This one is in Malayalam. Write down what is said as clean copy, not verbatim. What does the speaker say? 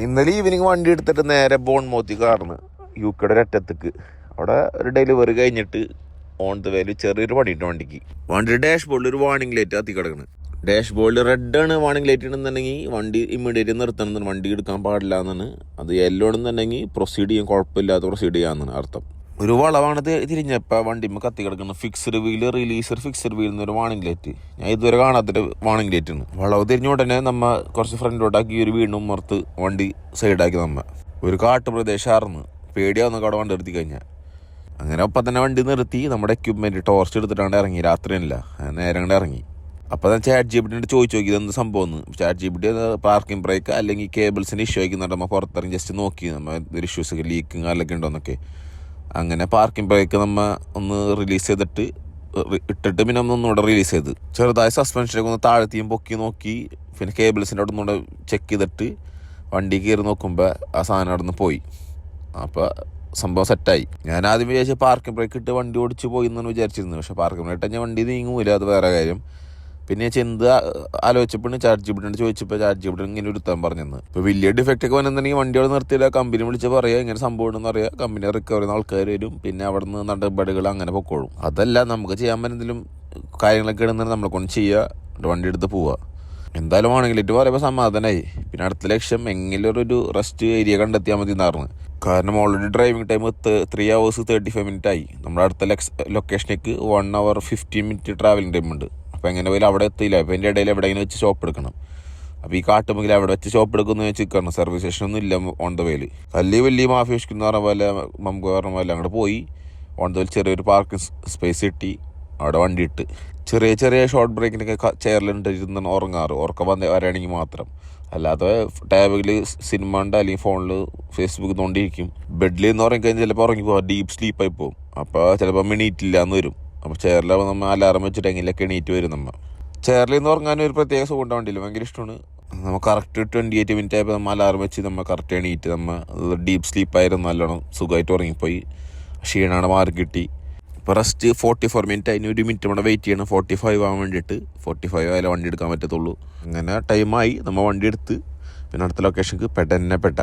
ഇന്നലെ ഈവനിങ് വണ്ടി എടുത്തിട്ട് നേരെ ബോൺമൗത്തിൽ കാർന്ന് യുകെയുടെ ഒരറ്റത്തേക്ക്. അവിടെ ഒരു ഡെലിവറി കഴിഞ്ഞിട്ട് ഓൺ ദ വേയിൽ ചെറിയൊരു പണിയിട്ട് വണ്ടിയുടെ ഡാഷ് ബോർഡിൽ ഒരു വാർണിംഗ് ലൈറ്റ് കത്തി കിടക്കണം. ഡാഷ് ബോർഡിൽ റെഡാണ് വാർണിംഗ് ലൈറ്റ് ഉണ്ടെന്നുണ്ടെങ്കിൽ വണ്ടി ഇമ്മീഡിയറ്റ് നിർത്തണം, വണ്ടി എടുക്കാൻ പാടില്ല എന്നാണ്. അത് യെല്ലോ ആണെന്നുണ്ടെങ്കിൽ പ്രൊസീഡ് ചെയ്യാൻ, കുഴപ്പമില്ലാതെ പ്രൊസീഡ് ചെയ്യാമെന്നാണ് അർത്ഥം. ഒരു വളവാണ് തിരിഞ്ഞപ്പോൾ വണ്ടിമ്മ കത്തി കിടക്കുന്നത്. Fixed wheel releaser fixed wheel എന്നൊരു വാർണിംഗ് ലൈറ്റ്. ഞാൻ ഇതുവരെ കാണാത്തൊരു വാർണിംഗ് ലൈറ്റ് ആണ്. വളവ് തിരിഞ്ഞ ഉടനെ നമ്മ കുറച്ച് ഫ്രണ്ടിലോട്ടാക്കി ഒരു വീണ്ടും ഉമ്മർത്ത് വണ്ടി സൈഡാക്കി. ഒരു കാട്ടുപ്രദേശമായിരുന്നു, പേടിയാവുന്ന കട വണ്ടി നിർത്തി കഴിഞ്ഞാൽ. അങ്ങനെ ഒപ്പം തന്നെ വണ്ടി നിർത്തി നമ്മുടെ എക്യുപ്മെൻറ്റ് ടോർച്ച് എടുത്തിട്ടാണ്ട് ഇറങ്ങി. രാത്രിയല്ല, നേരം കൊണ്ട് ഇറങ്ങി. അപ്പോൾ ഞാൻ ചാറ്റ് ജിപിടിയോട് ചോദിച്ചു നോക്കി ഇതെന്ത് സംഭവം എന്ന്. ചാറ്റ് ജിപിടി പാർക്കിംഗ് ബ്രേക്ക് അല്ലെങ്കിൽ കേബിൾസിൻ്റെ ഇഷ്യൂ ആയിക്കുന്നുണ്ട്. നമ്മൾ പുറത്തിറങ്ങി ജസ്റ്റ് നോക്കി ഒരു ഇഷ്യൂസ് ലീക്കിങ് അല്ലെങ്കിൽ ഉണ്ടോയെന്നൊക്കെ. അങ്ങനെ പാർക്കിംഗ് ബ്രേക്ക് നമ്മൾ ഒന്ന് റിലീസ് ചെയ്തിട്ട് ഇട്ടിട്ട് പിന്നെ ഒന്നുകൂടെ റിലീസ് ചെയ്ത് ചെറുതായി സസ്പെൻഷനൊക്കെ ഒന്ന് താഴ്ത്തിയും പൊക്കി നോക്കി. പിന്നെ കേബിൾസിൻ്റെ അവിടെ ഒന്നുകൂടെ ചെക്ക് ചെയ്തിട്ട് വണ്ടി കയറി നോക്കുമ്പോൾ ആ സാധനം അവിടെ നിന്ന് പോയി. അപ്പോൾ സംഭവം സെറ്റായി. ഞാൻ ആദ്യം വിചാരിച്ച പാർക്കിംഗ് ബ്രേക്ക് ഇട്ട് വണ്ടി ഓടിച്ച് പോയി എന്നാണ് വിചാരിച്ചിരുന്നത്. പക്ഷേ പാർക്കിംഗ് ബ്രേക്ക് ഇട്ടാൽ വണ്ടി നീങ്ങൂല, അത് വേറെ കാര്യം. പിന്നെ ചെന്ത് ആലോചിച്ചപ്പോൾ ചാറ്റ് ജിപിടിയോട് ചോദിച്ചപ്പോൾ ചാറ്റ് ജിപിടി ഇങ്ങനെ ഒരുത്താൻ പറഞ്ഞെന്ന്. ഇപ്പോൾ വലിയ ഡിഫക്റ്റ് ഒക്കെ വന്നിട്ടുണ്ടെങ്കിൽ വണ്ടിയോട് നിർത്തിയില്ല, കമ്പനി വിളിച്ച് പറയുക ഇങ്ങനെ സംഭവം ഉണ്ടെന്ന് അറിയാം. കമ്പനി റിക്കവർ ചെയ്യുന്ന ആൾക്കാർ വരും, പിന്നെ അവിടെ നിന്ന് നടപടികൾ അങ്ങനെ പൊക്കോളും. അതല്ല നമുക്ക് ചെയ്യാൻ പറ്റുന്നതിലും കാര്യങ്ങളൊക്കെ ഇടുന്നത് നമ്മളെ കൊണ്ട് ചെയ്യുക, വണ്ടി എടുത്ത് പോവുക. എന്തായാലും ആണെങ്കിൽ ഇട്ട് പറയുമ്പോൾ സമാധാനമായി. പിന്നെ അടുത്ത ലക്ഷ്യം എങ്കിലും ഒരു റെസ്റ്റ് ഏരിയ കണ്ടെത്തിയാൽ മതി എന്നായിരുന്നു. കാരണം already driving time 3 hours 35 minutes ആയി. നമ്മുടെ അടുത്ത ലൊക്കേഷനിലേക്ക് 1 hour 15 minutes ട്രാവലിംഗ് ടൈം ഉണ്ട്. അപ്പോൾ എങ്ങനെ പോലും അവിടെ എത്തിയില്ല. അപ്പോൾ എൻ്റെ ഇടയിൽ എവിടെയെങ്കിലും വെച്ച് ഷോപ്പ് എടുക്കണം. അപ്പോൾ ഈ കാട്ടുമെങ്കിൽ അവിടെ വെച്ച് ഷോപ്പ് എടുക്കുന്ന വെച്ച് നിൽക്കണം. സർവീസ് സ്റ്റേഷനൊന്നും ഇല്ല ഓൺ ദ വേയിൽ. വലിയ മാഫി ഇഷ്കുന്ന പറഞ്ഞ പോലെ നമുക്ക് പറഞ്ഞ പോലെ അങ്ങോട്ട് പോയി ഓൺ ദ വേയിൽ ചെറിയൊരു പാർക്കിംഗ് സ്പേസ് കിട്ടി. അവിടെ വണ്ടി ഇട്ട് ചെറിയ ഷോർട്ട് ബ്രേക്കിനൊക്കെ ചെയറിലിട്ടിരുന്ന് ഉറക്കം വരാണെങ്കിൽ മാത്രം. അല്ലാതെ ടാബിൽ സിനിമ ഉണ്ട് അല്ലെങ്കിൽ ഫോണിൽ ഫേസ്ബുക്ക് തോണ്ടിയിരിക്കും. ബെഡിൽ നിന്ന് ഉറങ്ങിക്കഴിഞ്ഞാൽ ചിലപ്പോൾ ഉറങ്ങിപ്പോവാം, ഡീപ്പ് സ്ലീപ്പായി പോകും. അപ്പോൾ ചിലപ്പോൾ എണീറ്റില്ല എന്ന് വരും. അപ്പോൾ ചെയറിലാവുമ്പോൾ നമ്മൾ അലാറം വെച്ചിട്ട് എങ്ങനെയൊക്കെ എണീറ്റ് വരും. നമ്മൾ ചെയറിൽ നിന്ന് ഉറങ്ങാനും ഒരു പ്രത്യേക സുഖം ഉണ്ടാവില്ല, ഭയങ്കര ഇഷ്ടമാണ്. നമ്മൾ കറക്റ്റ് 28 minutes ആയപ്പോൾ നമ്മൾ അലാറം വെച്ച് നമ്മൾ കറക്റ്റ് എണീറ്റ് നമ്മൾ ഡീപ്പ് സ്ലീപ്പായിരുന്നു, നല്ലോണം സുഖമായിട്ട് ഉറങ്ങിപ്പോയി. ക്ഷീണമാണ് മാറി കിട്ടി. ഇപ്പോൾ റെസ്റ്റ് 44 minutes അതിന് 1 minute ഇവിടെ വെയിറ്റ് ചെയ്യണം 45 ആവാൻ വേണ്ടിയിട്ട്. 45 ആയാലും വണ്ടി എടുക്കാൻ പറ്റത്തുള്ളൂ. അങ്ങനെ ടൈമായി നമ്മൾ വണ്ടി എടുത്ത് പിന്നെ അടുത്ത ലൊക്കേഷനിലേക്ക് പെട്ട